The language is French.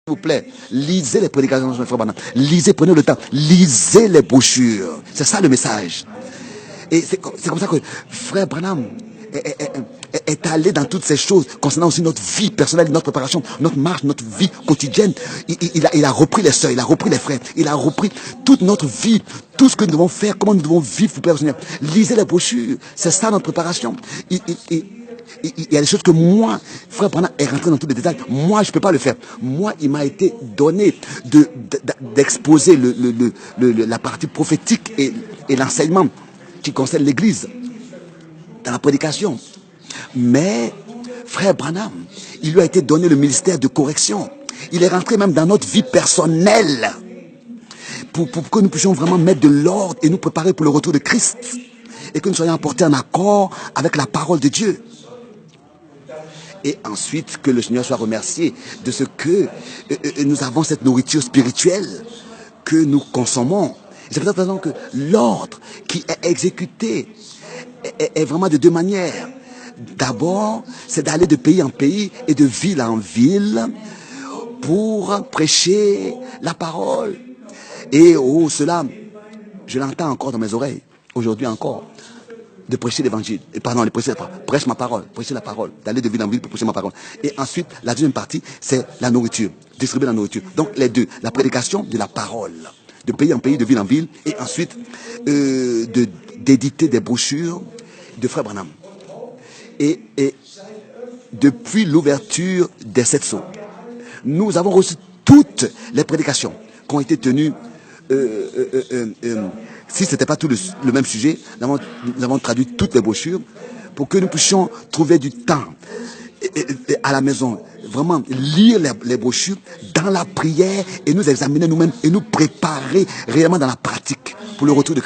S'il vous plaît, lisez les prédications de Frère Branham. Lisez, prenez le temps. Lisez les brochures. C'est ça le message. Et c'est comme ça que Frère Branham est allé dans toutes ces choses concernant aussi notre vie personnelle, notre préparation, notre marche, notre vie quotidienne. Il a repris les sœurs, il a repris les frères, il a repris toute notre vie, tout ce que nous devons faire, comment nous devons vivre pour plaire au Seigneur. Lisez les brochures, c'est ça notre préparation. Il y a des choses que moi, Frère Branham est rentré dans tous les détails. Moi, je ne peux pas le faire. Moi, il m'a été donné d'exposer la partie prophétique et l'enseignement qui concerne l'Église dans la prédication. Mais Frère Branham, il lui a été donné le ministère de correction. Il est rentré même dans notre vie personnelle pour que nous puissions vraiment mettre de l'ordre et nous préparer pour le retour de Christ et que nous soyons apportés en accord avec la parole de Dieu. Et ensuite, que le Seigneur soit remercié de ce que nous avons cette nourriture spirituelle que nous consommons. C'est pour cette raison que l'ordre qui est exécuté est vraiment de deux manières. D'abord, c'est d'aller de pays en pays et de ville en ville pour prêcher la parole. Et cela, je l'entends encore dans mes oreilles, aujourd'hui encore. De prêcher l'évangile, prêche ma parole, prêcher la parole, d'aller de ville en ville pour prêcher ma parole. Et ensuite, la deuxième partie, c'est la nourriture, distribuer la nourriture. Donc les deux, la prédication de la parole, de pays en pays, de ville en ville, et ensuite d'éditer des brochures de Frère Branham. Et depuis l'ouverture des 7 sceaux, nous avons reçu toutes les prédications qui ont été tenues. Si ce n'était pas tout le même sujet, nous avons traduit toutes les brochures pour que nous puissions trouver du temps à la maison, vraiment lire les brochures dans la prière et nous examiner nous-mêmes et nous préparer réellement dans la pratique pour le retour de Christ.